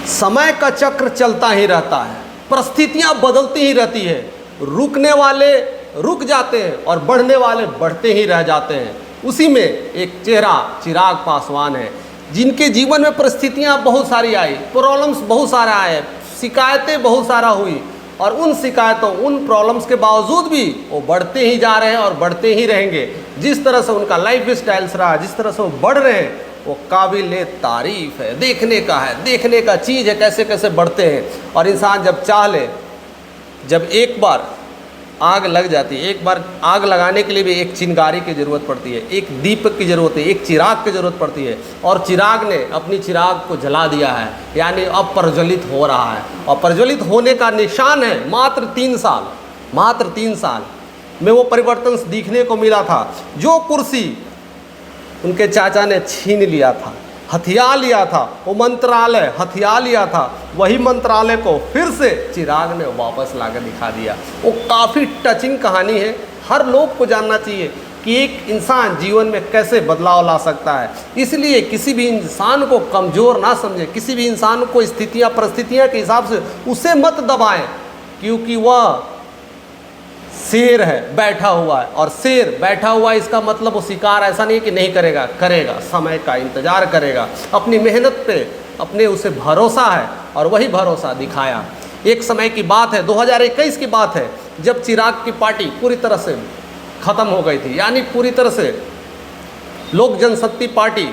समय का चक्र चलता ही रहता है, परिस्थितियां बदलती ही रहती है। रुकने वाले रुक जाते हैं और बढ़ने वाले बढ़ते ही रह जाते हैं। उसी में एक चेहरा चिराग पासवान है, जिनके जीवन में परिस्थितियां बहुत सारी आई, प्रॉब्लम्स बहुत सारे आए, शिकायतें बहुत सारा हुई, और उन शिकायतों उन प्रॉब्लम्स के बावजूद भी वो बढ़ते ही जा रहे हैं और बढ़ते ही रहेंगे। जिस तरह से उनका लाइफ स्टाइल्स रहा, जिस तरह से वो बढ़ रहे हैं, वो काबिल तारीफ़ है, देखने का है, देखने का चीज़ है कैसे कैसे बढ़ते हैं। और इंसान जब चाह ले, जब एक बार आग लग जाती है, एक बार आग लगाने के लिए भी एक चिंगारी की ज़रूरत पड़ती है, एक दीपक की ज़रूरत है, एक चिराग की ज़रूरत पड़ती है। और चिराग ने अपनी चिराग को जला दिया है, यानी अब प्रज्वलित हो रहा है। और प्रज्वलित होने का निशान है मात्र 3 साल, मात्र 3 साल में वो परिवर्तन दिखने को मिला था। जो कुर्सी उनके चाचा ने छीन लिया था, हथिया लिया था, वो मंत्रालय हथिया लिया था, वही मंत्रालय को फिर से चिराग ने वापस लाकर दिखा दिया। वो काफ़ी टचिंग कहानी है, हर लोग को जानना चाहिए कि एक इंसान जीवन में कैसे बदलाव ला सकता है। इसलिए किसी भी इंसान को कमज़ोर ना समझे, किसी भी इंसान को स्थितियाँ परिस्थितियाँ के हिसाब से उसे मत दबाएं, क्योंकि वह शेर है, बैठा हुआ है। और शेर बैठा हुआ है, इसका मतलब वो शिकार ऐसा नहीं कि नहीं करेगा, करेगा, समय का इंतज़ार करेगा, अपनी मेहनत पे अपने उसे भरोसा है और वही भरोसा दिखाया। एक समय की बात है, 2021 की बात है, जब चिराग की पार्टी पूरी तरह से ख़त्म हो गई थी, यानी पूरी तरह से लोक जनशक्ति पार्टी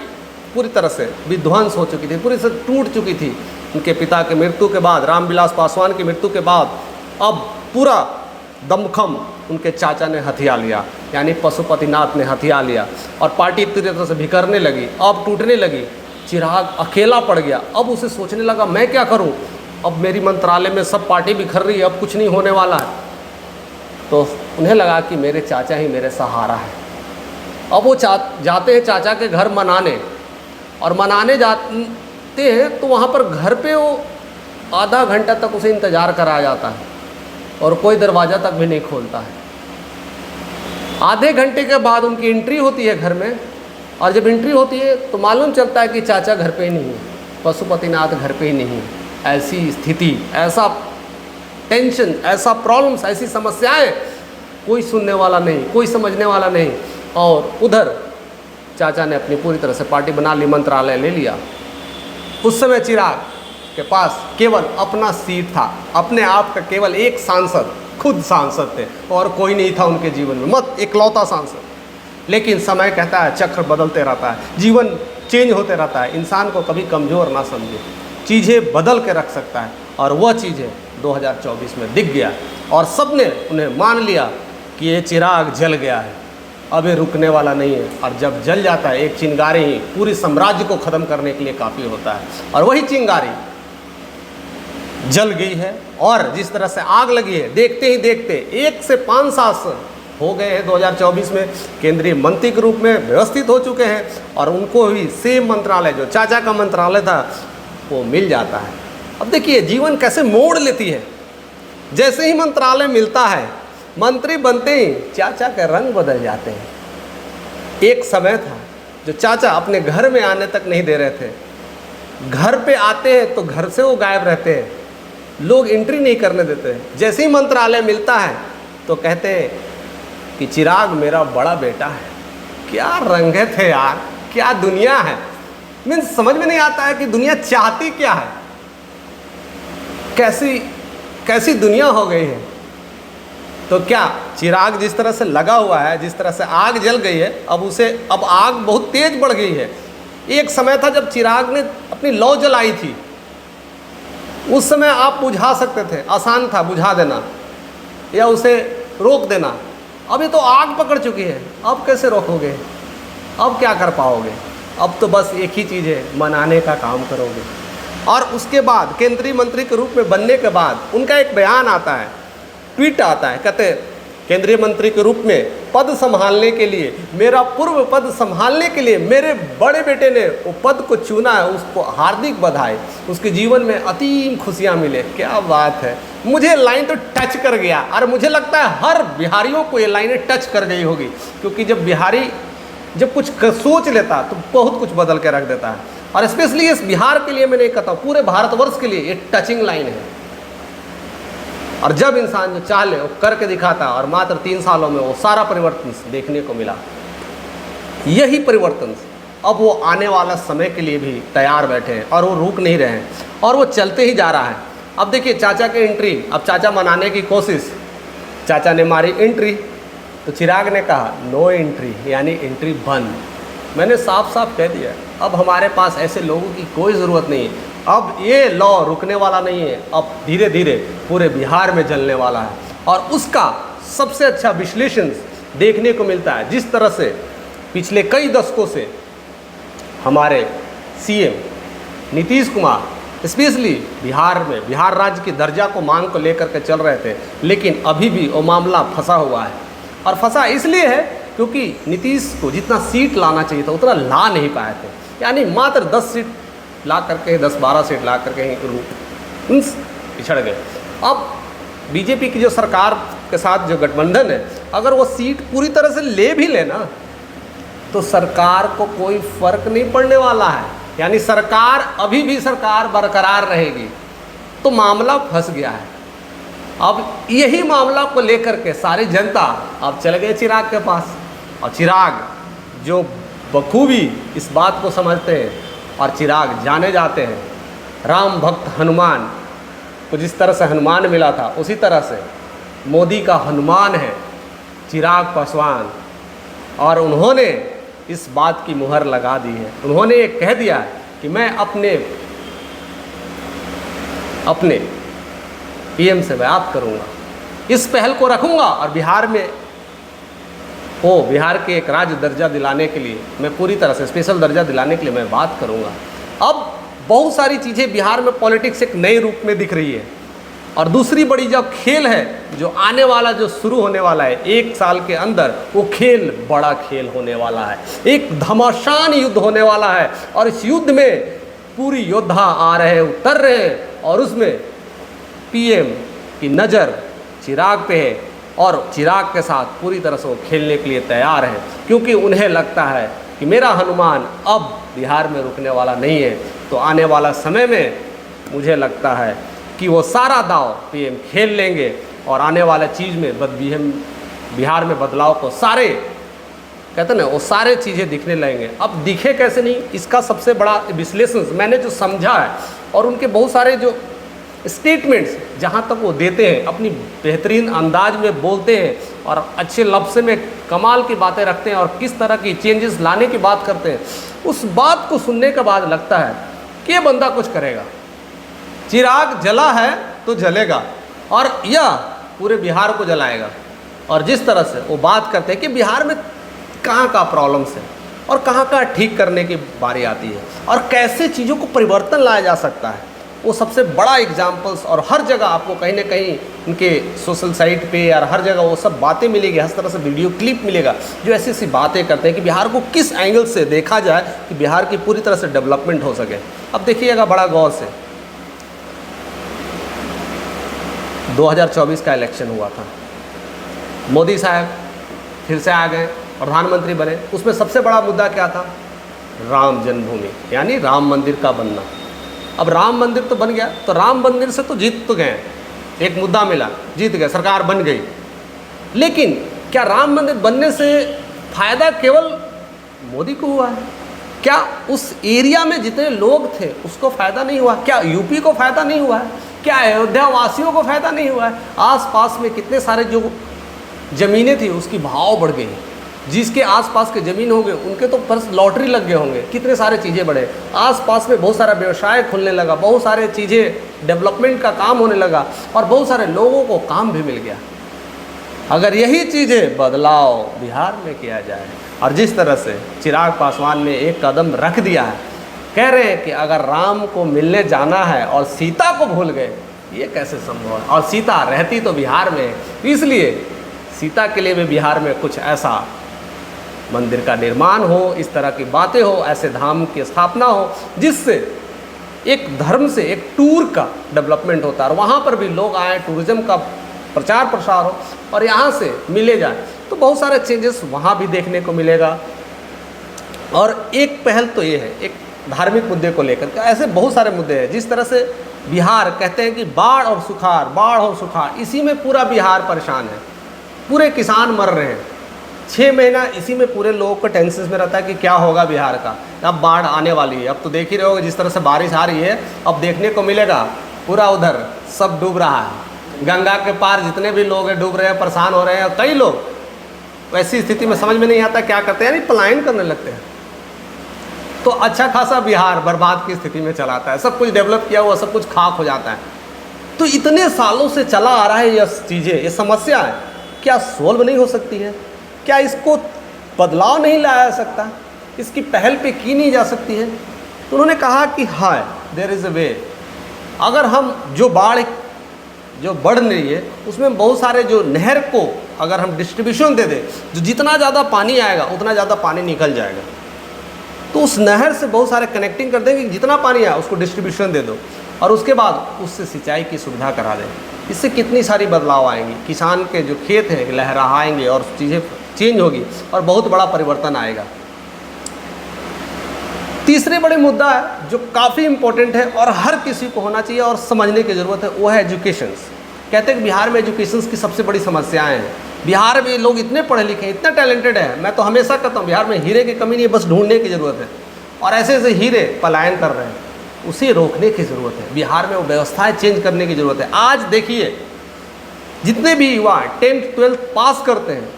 पूरी तरह से विध्वंस हो चुकी थी, पूरी तरह से टूट चुकी थी। उनके पिता की मृत्यु के बाद, रामविलास पासवान की मृत्यु के बाद, अब पूरा दमखम उनके चाचा ने हथिया लिया, यानी पशुपतिनाथ ने हथिया लिया, और पार्टी इतनी तरह से बिखरने लगी, अब टूटने लगी। चिराग अकेला पड़ गया। अब उसे सोचने लगा, मैं क्या करूं, अब मेरी मंत्रालय में सब पार्टी बिखर रही है, अब कुछ नहीं होने वाला है। तो उन्हें लगा कि मेरे चाचा ही मेरे सहारा है। अब वो जाते हैं चाचा के घर मनाने, और मनाने जाते हैं तो वहाँ पर घर पे वो आधा घंटा तक उसे इंतज़ार कराया जाता है और कोई दरवाज़ा तक भी नहीं खोलता है। आधे घंटे के बाद उनकी एंट्री होती है घर में, और जब एंट्री होती है तो मालूम चलता है कि चाचा घर पे ही नहीं है, पशुपतिनाथ घर पे ही नहीं है। ऐसी स्थिति, ऐसा टेंशन, ऐसा प्रॉब्लम्स, ऐसी समस्याएं, कोई सुनने वाला नहीं, कोई समझने वाला नहीं। और उधर चाचा ने अपनी पूरी तरह से पार्टी बना ली, मंत्रालय ले लिया। उस समय चिराग के पास केवल अपना सीट था, अपने आप का केवल एक सांसद, खुद सांसद थे, और कोई नहीं था उनके जीवन में, मत इकलौता सांसद। लेकिन समय कहता है, चक्र बदलते रहता है, जीवन चेंज होते रहता है। इंसान को कभी कमज़ोर ना समझे, चीज़ें बदल के रख सकता है। और वह चीज़ें 2024 में दिख गया, और सबने उन्हें मान लिया कि ये चिराग जल गया है, अब ये रुकने वाला नहीं है। और जब जल जाता है, एक चिंगारी ही पूरी साम्राज्य को ख़त्म करने के लिए काफ़ी होता है। और वही चिंगारी जल गई है, और जिस तरह से आग लगी है, देखते ही देखते 1 से 5 साल हो गए हैं। 2024 में केंद्रीय मंत्री के रूप में व्यवस्थित हो चुके हैं, और उनको भी सेम मंत्रालय, जो चाचा का मंत्रालय था, वो मिल जाता है। अब देखिए जीवन कैसे मोड़ लेती है। जैसे ही मंत्रालय मिलता है, मंत्री बनते ही चाचा के रंग बदल जाते हैं। एक समय था जो चाचा अपने घर में आने तक नहीं दे रहे थे, घर पे आते हैं तो घर से वो गायब रहते हैं, लोग एंट्री नहीं करने देते। जैसे ही मंत्रालय मिलता है तो कहते हैं कि चिराग मेरा बड़ा बेटा है। क्या रंगे थे यार, क्या दुनिया है। मीन्स समझ में नहीं आता है कि दुनिया चाहती क्या है, कैसी कैसी दुनिया हो गई है। तो क्या चिराग जिस तरह से लगा हुआ है, जिस तरह से आग जल गई है, अब आग बहुत तेज बढ़ गई है। एक समय था जब चिराग ने अपनी लौ जलाई थी, उस समय आप बुझा सकते थे, आसान था बुझा देना या उसे रोक देना। अभी तो आग पकड़ चुकी है, अब कैसे रोकोगे, अब क्या कर पाओगे। अब तो बस एक ही चीज़ है, मनाने का काम करोगे। और उसके बाद केंद्रीय मंत्री के रूप में बनने के बाद उनका एक बयान आता है, ट्वीट आता है, कहते हैं केंद्रीय मंत्री के रूप में पद संभालने के लिए, मेरा पूर्व पद संभालने के लिए मेरे बड़े बेटे ने वो पद को चुना है, उसको हार्दिक बधाई, उसके जीवन में अतीम खुशियाँ मिले। क्या बात है। मुझे लाइन तो टच कर गया, और मुझे लगता है हर बिहारियों को ये लाइनें टच कर गई होगी, क्योंकि जब बिहारी जब कुछ सोच लेता तो बहुत कुछ बदल के रख देता है। और स्पेशली इस बिहार के लिए मैं नहीं कहता हूँ, पूरे भारतवर्ष के लिए ये टचिंग लाइन है। और जब इंसान जो चाह ले वो करके दिखाता है, और मात्र 3 सालों में वो सारा परिवर्तन देखने को मिला। यही परिवर्तन अब वो आने वाला समय के लिए भी तैयार बैठे हैं और वो रुक नहीं रहे हैं और वो चलते ही जा रहा है। अब देखिए चाचा की एंट्री, अब चाचा मनाने की कोशिश, चाचा ने मारी एंट्री तो चिराग ने कहा नो एंट्री, यानी एंट्री बंद। मैंने साफ साफ कह दिया अब हमारे पास ऐसे लोगों की कोई ज़रूरत नहीं है। अब ये लॉ रुकने वाला नहीं है, अब धीरे धीरे पूरे बिहार में जलने वाला है। और उसका सबसे अच्छा विश्लेषण देखने को मिलता है जिस तरह से पिछले कई दशकों से हमारे सीएम नीतीश कुमार स्पेशली बिहार में बिहार राज्य की दर्जा को मांग को लेकर के चल रहे थे, लेकिन अभी भी वो मामला फंसा हुआ है। और फंसा इसलिए है क्योंकि नीतीश को जितना सीट लाना चाहिए था उतना ला नहीं पाए थे, यानी मात्र 10 सीट ला करके 10-12 सीट ला करके पिछड़ गए। अब बीजेपी की जो सरकार के साथ जो गठबंधन है, अगर वो सीट पूरी तरह से ले भी लेना तो सरकार को कोई फर्क नहीं पड़ने वाला है, यानी सरकार अभी भी सरकार बरकरार रहेगी। तो मामला फंस गया है। अब यही मामला को लेकर के सारी जनता अब चल गए चिराग के पास, और चिराग जो बखूबी इस बात को समझते हैं, और चिराग जाने जाते हैं राम भक्त हनुमान को। जिस तरह से हनुमान मिला था उसी तरह से मोदी का हनुमान है चिराग पासवान, और उन्होंने इस बात की मुहर लगा दी है। उन्होंने ये कह दिया कि मैं अपने पीएम से बात करूंगा, इस पहल को रखूंगा, और बिहार में बिहार के एक राज्य दर्जा दिलाने के लिए मैं पूरी तरह से स्पेशल दर्जा दिलाने के लिए मैं बात करूंगा। अब बहुत सारी चीज़ें बिहार में पॉलिटिक्स एक नए रूप में दिख रही है। और दूसरी बड़ी जो खेल है, जो आने वाला जो शुरू होने वाला है 1 साल के अंदर, वो खेल बड़ा खेल होने वाला है, एक घमासान युद्ध होने वाला है। और इस युद्ध में पूरी योद्धा आ रहे हैं, उतर रहे हैं, और उसमें पीएम की नज़र चिराग पे है, और चिराग के साथ पूरी तरह से वो खेलने के लिए तैयार है, क्योंकि उन्हें लगता है कि मेरा हनुमान अब बिहार में रुकने वाला नहीं है। तो आने वाला समय में मुझे लगता है कि वो सारा दाव पीएम खेल लेंगे, और आने वाला चीज़ में बिहार में बदलाव को सारे कहते ना वो सारे चीज़ें दिखने लगेंगे। अब दिखे कैसे नहीं, इसका सबसे बड़ा विश्लेषण मैंने जो समझा है, और उनके बहुत सारे जो स्टेटमेंट्स जहाँ तक वो देते हैं, अपनी बेहतरीन अंदाज में बोलते हैं, और अच्छे लफ्ज़ में कमाल की बातें रखते हैं, और किस तरह की चेंजेस लाने की बात करते हैं, उस बात को सुनने के बाद लगता है कि ये बंदा कुछ करेगा। चिराग जला है तो जलेगा, और यह पूरे बिहार को जलाएगा। और जिस तरह से वो बात करते हैं कि बिहार में कहाँ का प्रॉब्लम्स है और कहाँ कहाँ ठीक करने की बारी आती है, और कैसे चीज़ों को परिवर्तन लाया जा सकता है, वो सबसे बड़ा एग्जाम्पल्स। और हर जगह आपको कहीं ना कहीं उनके सोशल साइट पे और हर जगह वो सब बातें मिलेगी, हर तरह से वीडियो क्लिप मिलेगा जो ऐसी ऐसी बातें करते हैं कि बिहार को किस एंगल से देखा जाए कि बिहार की पूरी तरह से डेवलपमेंट हो सके। अब देखिएगा बड़ा गौर से, 2024 का इलेक्शन हुआ था, मोदी साहब फिर से आ गए, प्रधानमंत्री बने। उसमें सबसे बड़ा मुद्दा क्या था? राम जन्मभूमि, यानी राम मंदिर का बनना। अब राम मंदिर तो बन गया, तो राम मंदिर से तो जीत तो गए, एक मुद्दा मिला, जीत गए, सरकार बन गई। लेकिन क्या राम मंदिर बनने से फ़ायदा केवल मोदी को हुआ है? क्या उस एरिया में जितने लोग थे उसको फ़ायदा नहीं हुआ? क्या यूपी को फ़ायदा नहीं हुआ है? क्या अयोध्या वासियों को फ़ायदा नहीं हुआ है? आसपास में कितने सारे जो ज़मीनें थी उसकी भाव बढ़ गई, जिसके आसपास के ज़मीन होंगे उनके तो फर्स्ट लॉटरी लग गए होंगे, कितने सारे चीज़ें बढ़े, आसपास में बहुत सारा व्यवसाय खुलने लगा, बहुत सारे चीज़ें डेवलपमेंट का काम होने लगा, और बहुत सारे लोगों को काम भी मिल गया। अगर यही चीज़ें बदलाव बिहार में किया जाए, और जिस तरह से चिराग पासवान ने एक कदम रख दिया है, कह रहे हैं कि अगर राम को मिलने जाना है और सीता को भूल गए, ये कैसे संभव है? और सीता रहती तो बिहार में है, इसलिए सीता के लिए भी बिहार में कुछ ऐसा मंदिर का निर्माण हो, इस तरह की बातें हो, ऐसे धाम की स्थापना हो जिससे एक धर्म से एक टूर का डेवलपमेंट होता है, और वहाँ पर भी लोग आए, टूरिज़्म का प्रचार प्रसार हो, और यहाँ से मिले जाए, तो बहुत सारे चेंजेस वहाँ भी देखने को मिलेगा। और एक पहल तो ये है, एक धार्मिक मुद्दे को लेकर के, ऐसे बहुत सारे मुद्दे हैं। जिस तरह से बिहार कहते हैं कि बाढ़ और सुखाड़, इसी में पूरा बिहार परेशान है, पूरे किसान मर रहे हैं। 6 महीना इसी में पूरे लोगों को टेंशन में रहता है कि क्या होगा बिहार का, अब बाढ़ आने वाली है। अब तो देख ही रहे होगे जिस तरह से बारिश आ रही है, अब देखने को मिलेगा पूरा उधर सब डूब रहा है, गंगा के पार जितने भी लोग हैं डूब रहे हैं, परेशान हो रहे हैं। और कई लोग वैसी स्थिति में समझ में नहीं आता क्या करते हैं, यानी पलायन करने लगते हैं। तो अच्छा खासा बिहार बर्बाद की स्थिति में चलाता है, सब कुछ डेवलप किया हुआ सब कुछ खाक हो जाता है। तो इतने सालों से चला आ रहा है ये चीज़ें, ये समस्या है, क्या सोल्व नहीं हो सकती है? क्या इसको बदलाव नहीं लाया जा सकता? इसकी पहल पे की नहीं जा सकती है? तो उन्होंने कहा कि हाँ, देयर इज़ अ वे। अगर हम जो बढ़ रही है उसमें बहुत सारे जो नहर को अगर हम डिस्ट्रीब्यूशन दे दें, जो जितना ज़्यादा पानी आएगा उतना ज़्यादा पानी निकल जाएगा, तो उस नहर से बहुत सारे कनेक्टिंग कर देंगे, जितना पानी आया उसको डिस्ट्रीब्यूशन दे दो और उसके बाद उससे सिंचाई की सुविधा करा दें। इससे कितनी सारी बदलाव आएंगी, किसान के जो खेत हैं लहराएंगे और चीज़ें चेंज होगी और बहुत बड़ा परिवर्तन आएगा। तीसरे बड़े मुद्दा है जो काफ़ी इम्पोर्टेंट है और हर किसी को होना चाहिए और समझने की ज़रूरत है, वो है एजुकेशंस। कहते हैं कि बिहार में एजुकेशंस की सबसे बड़ी समस्याएं हैं। बिहार में लोग इतने पढ़े लिखे, इतने टैलेंटेड हैं, मैं तो हमेशा कहता हूँ बिहार में हीरे की कमी नहीं है, बस ढूंढने की ज़रूरत है। और ऐसे ऐसे हीरे पलायन कर रहे हैं, उसे रोकने की ज़रूरत है। बिहार में वो व्यवस्थाएँ चेंज करने की ज़रूरत है। आज देखिए जितने भी युवा 10th 12th पास करते हैं,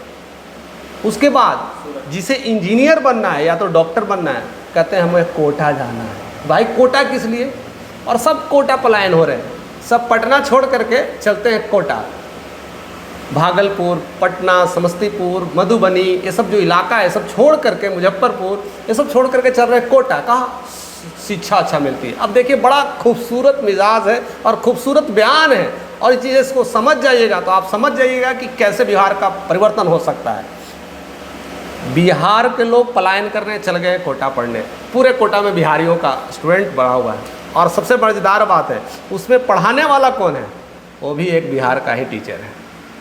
उसके बाद जिसे इंजीनियर बनना है या तो डॉक्टर बनना है, कहते हैं हमें कोटा जाना है। भाई कोटा किस लिए? और सब कोटा पलायन हो रहे हैं, सब पटना छोड़ करके चलते हैं कोटा। भागलपुर, पटना, समस्तीपुर, मधुबनी, ये सब जो इलाका है सब छोड़ करके, मुजफ्फरपुर, ये सब छोड़ करके चल रहे हैं कोटा। कहाँ शिक्षा अच्छा मिलती है। अब देखिए बड़ा खूबसूरत मिजाज है और खूबसूरत बयान है, और इस चीज़ को समझ जाइएगा तो आप समझ जाइएगा कि कैसे बिहार का परिवर्तन हो सकता है। बिहार के लोग पलायन करने चल गए कोटा पढ़ने, पूरे कोटा में बिहारियों का स्टूडेंट बढ़ा हुआ है। और सबसे मज़ेदार बात है, उसमें पढ़ाने वाला कौन है? वो भी एक बिहार का ही टीचर है।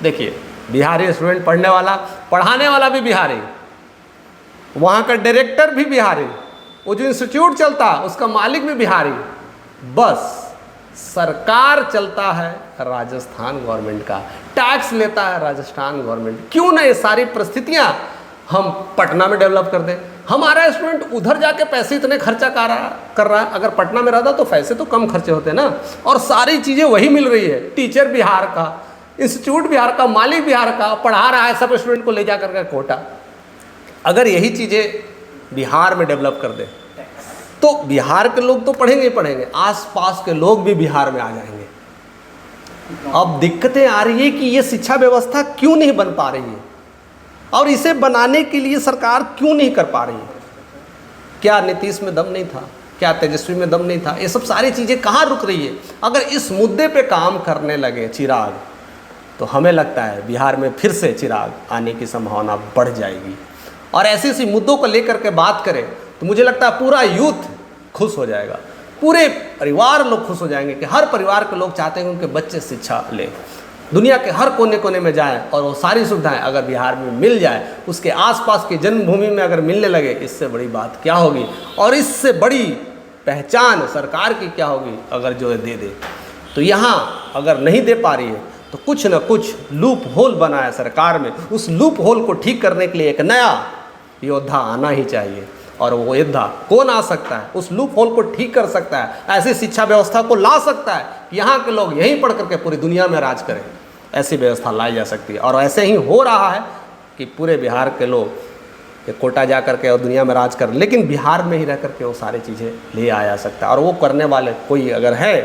देखिए बिहारी स्टूडेंट पढ़ने वाला, पढ़ाने वाला भी बिहारी, वहाँ का डायरेक्टर भी बिहारी, वो जो इंस्टीट्यूट चलता है उसका मालिक भी बिहारी। बस सरकार चलता है राजस्थान गवर्नमेंट का, टैक्स लेता है राजस्थान गवर्नमेंट। क्यों ना ये सारी परिस्थितियाँ हम पटना में डेवलप कर दें? हमारा स्टूडेंट उधर जाके पैसे इतने खर्चा कर रहा है, अगर पटना में रहता तो पैसे तो कम खर्चे होते ना, और सारी चीज़ें वही मिल रही है। टीचर बिहार का, इंस्टीट्यूट बिहार का, मालिक बिहार का, पढ़ा रहा है सब स्टूडेंट को ले जा करके कोटा। अगर यही चीज़ें बिहार में डेवलप कर दे तो बिहार के लोग तो पढ़ेंगे ही पढ़ेंगे, आसपास के लोग भी बिहार में आ जाएंगे। अब दिक्कतें आ रही है कि ये शिक्षा व्यवस्था क्यों नहीं बन पा रही है, और इसे बनाने के लिए सरकार क्यों नहीं कर पा रही है? क्या नीतीश में दम नहीं था? क्या तेजस्वी में दम नहीं था? ये सब सारी चीज़ें कहाँ रुक रही है? अगर इस मुद्दे पे काम करने लगे चिराग, तो हमें लगता है बिहार में फिर से चिराग आने की संभावना बढ़ जाएगी। और ऐसे ऐसे मुद्दों को लेकर के बात करें तो मुझे लगता है पूरा यूथ खुश हो जाएगा, पूरे परिवार लोग खुश हो जाएंगे कि हर परिवार के लोग चाहते हैं कि उनके बच्चे शिक्षा लें, दुनिया के हर कोने कोने में जाएं, और वो सारी सुविधाएं अगर बिहार में मिल जाए, उसके आसपास की जन्मभूमि में अगर मिलने लगे, इससे बड़ी बात क्या होगी? और इससे बड़ी पहचान सरकार की क्या होगी अगर जो दे दे। तो यहाँ अगर नहीं दे पा रही है तो कुछ न कुछ लूप होल बना है सरकार में, उस लूप होल को ठीक करने के लिए एक नया योद्धा आना ही चाहिए। और वो योद्धा कौन आ सकता है? उस लूप होल को ठीक कर सकता है, ऐसी शिक्षा व्यवस्था को ला सकता है कि यहाँ के लोग यहीं पढ़ करके पूरी दुनिया में राज करें। ऐसी व्यवस्था लाई जा सकती है, और ऐसे ही हो रहा है कि पूरे बिहार के लोग कोटा जा करके और दुनिया में राज करें, लेकिन बिहार में ही रह करके वो सारी चीज़ें ले आया सकता है। और वो करने वाले कोई अगर है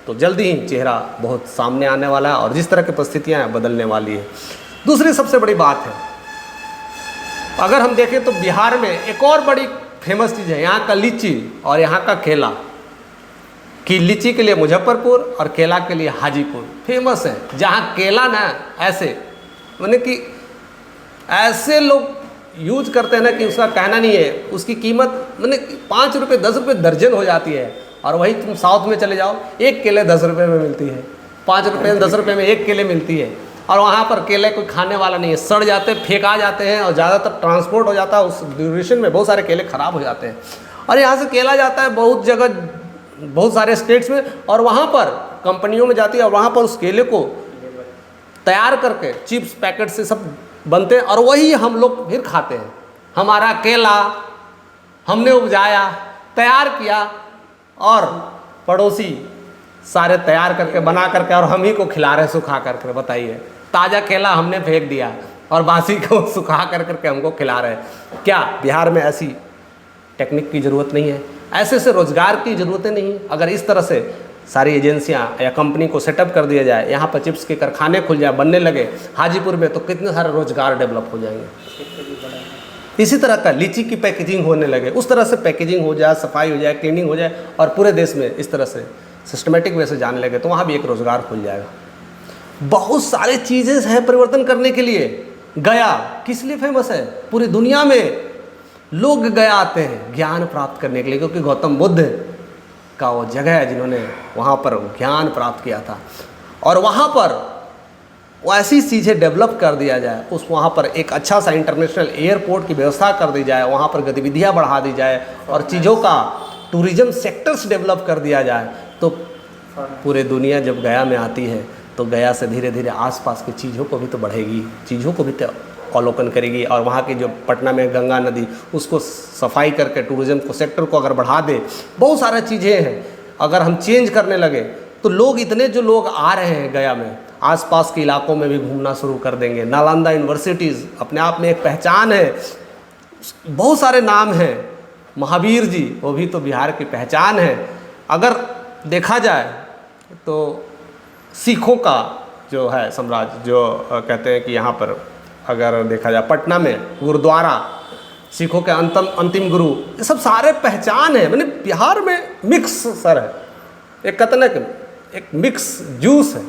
तो जल्दी ही चेहरा बहुत सामने आने वाला है, और जिस तरह की परिस्थितियाँ हैं बदलने वाली है। दूसरी सबसे बड़ी बात है, अगर हम देखें तो बिहार में एक और बड़ी फेमस चीज़ है यहाँ का लीची और यहाँ का केला, कि लीची के लिए मुजफ्फरपुर और केला के लिए हाजीपुर फेमस है। जहाँ केला ना ऐसे माने कि ऐसे लोग यूज करते हैं ना कि उसका कहना नहीं है, उसकी कीमत माने 5 रुपये 10 रुपये दर्जन हो जाती है। और वही तुम साउथ में चले जाओ, एक केले 10 रुपये में मिलती है, 5 रुपये 10 रुपये में एक केले मिलती है। और वहाँ पर केले कोई खाने वाला नहीं है, सड़ जाते, फेंका जाते हैं, और ज़्यादातर ट्रांसपोर्ट हो जाता है, उस ड्यूरेशन में बहुत सारे केले ख़राब हो जाते हैं। और यहाँ से केला जाता है बहुत जगह, बहुत सारे स्टेट्स में, और वहाँ पर कंपनियों में जाती है और वहाँ पर उस केले को तैयार करके चिप्स पैकेट से सब बनते हैं और वही हम लोग फिर खाते हैं। हमारा केला हमने उपजाया, तैयार किया और पड़ोसी सारे तैयार करके बना करके और हम ही को खिला रहे सुखा करके। बताइए, ताज़ा केला हमने फेंक दिया और बासी को सुखा करके हमको खिला रहे। क्या बिहार में ऐसी टेक्निक की ज़रूरत नहीं है? ऐसे से रोज़गार की ज़रूरतें नहीं है? अगर इस तरह से सारी एजेंसियां या कंपनी को सेटअप कर दिया जाए, यहाँ पर चिप्स के कारखाने खुल जाए, बनने लगे हाजीपुर में, तो कितने सारे रोज़गार डेवलप हो जाएंगे। इसी तरह का लीची की पैकेजिंग होने लगे, उस तरह से पैकेजिंग हो जाए, सफाई हो जाए, क्लीनिंग हो जाए और पूरे देश में इस तरह से सिस्टमेटिक वे से जाने लगे, तो वहाँ भी एक रोज़गार खुल जाएगा। बहुत सारे चीज़ें हैं परिवर्तन करने के लिए। गया किस लिए फेमस है? पूरी दुनिया में लोग गया आते हैं ज्ञान प्राप्त करने के लिए, क्योंकि गौतम बुद्ध का वो जगह है जिन्होंने वहाँ पर ज्ञान प्राप्त किया था। और वहाँ पर वो ऐसी चीज़ें डेवलप कर दिया जाए, उस वहाँ पर एक अच्छा सा इंटरनेशनल एयरपोर्ट की व्यवस्था कर दी जाए, वहाँ पर गतिविधियाँ बढ़ा दी जाए और चीज़ों का टूरिज़्म सेक्टर्स डेवलप कर दिया जाए, तो पूरे दुनिया जब गया में आती है तो गया से धीरे धीरे आसपास की चीज़ों को भी तो बढ़ेगी, चीज़ों को भी तो अवलोकन करेगी। और वहाँ की जो पटना में गंगा नदी, उसको सफाई करके टूरिज़्म को सेक्टर को अगर बढ़ा दे, बहुत सारी चीज़ें हैं। अगर हम चेंज करने लगे तो लोग, इतने जो लोग आ रहे हैं गया में, आसपास के इलाकों में भी घूमना शुरू कर देंगे। नालंदा यूनिवर्सिटीज़ अपने आप में एक पहचान है, बहुत सारे नाम हैं। महावीर जी, वो भी तो बिहार की पहचान है। अगर देखा जाए तो सिखों का जो है साम्राज्य, जो कहते हैं कि यहाँ पर अगर देखा जाए पटना में गुरुद्वारा, सिखों के अंतिम गुरु, ये सब सारे पहचान है। मैंने बिहार में मिक्स सर है, एक कतनक एक मिक्स जूस है,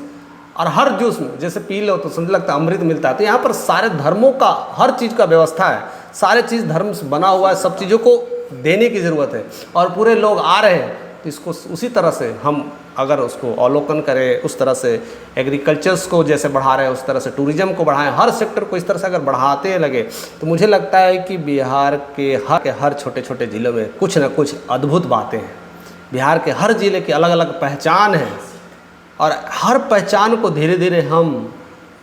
और हर जूस में जैसे पी लो तो समझ लगता है अमृत मिलता है। तो यहाँ पर सारे धर्मों का, हर चीज़ का व्यवस्था है, सारे चीज़ धर्म से बना हुआ है, सब चीज़ों को देने की ज़रूरत है और पूरे लोग आ रहे हैं। तो इसको उसी तरह से हम अगर उसको अवलोकन करें, उस तरह से एग्रीकल्चर्स को जैसे बढ़ा रहे हैं, उस तरह से टूरिज़्म को बढ़ाएं, हर सेक्टर को इस तरह से अगर बढ़ाते लगे, तो मुझे लगता है कि बिहार के हर छोटे छोटे ज़िलों में कुछ न कुछ अद्भुत बातें हैं। बिहार के हर ज़िले की अलग अलग पहचान है और हर पहचान को धीरे धीरे हम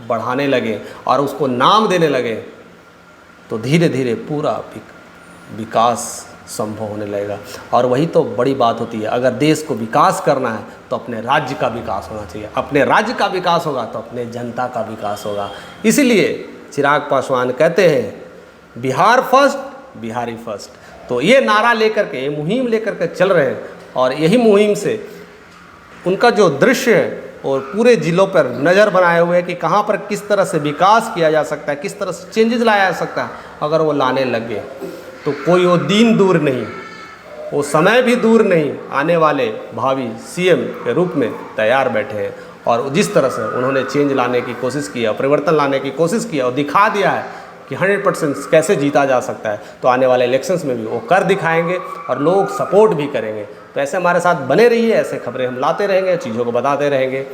बढ़ाने लगे और उसको नाम देने लगे, तो धीरे धीरे पूरा विकास संभव होने लगेगा। और वही तो बड़ी बात होती है, अगर देश को विकास करना है तो अपने राज्य का विकास होना चाहिए, अपने राज्य का विकास होगा तो अपने जनता का विकास होगा। इसीलिए चिराग पासवान कहते हैं बिहार फर्स्ट, बिहारी फर्स्ट। तो ये नारा लेकर के, ये मुहिम लेकर के चल रहे हैं और यही मुहिम से उनका जो दृश्य है और पूरे ज़िलों पर नज़र बनाए हुए है कि कहाँ पर किस तरह से विकास किया जा सकता है, किस तरह से चेंजेस लाया जा सकता है। अगर वो लाने लग गए तो कोई वो दिन दूर नहीं, वो समय भी दूर नहीं, आने वाले भावी सीएम के रूप में तैयार बैठे हैं। और जिस तरह से उन्होंने चेंज लाने की कोशिश की है, परिवर्तन लाने की कोशिश की है और दिखा दिया है कि 100% कैसे जीता जा सकता है, तो आने वाले इलेक्शंस में भी वो कर दिखाएंगे और लोग सपोर्ट भी करेंगे। तो ऐसे हमारे साथ बने रहिए, ऐसे खबरें हम लाते रहेंगे, चीज़ों को बताते रहेंगे।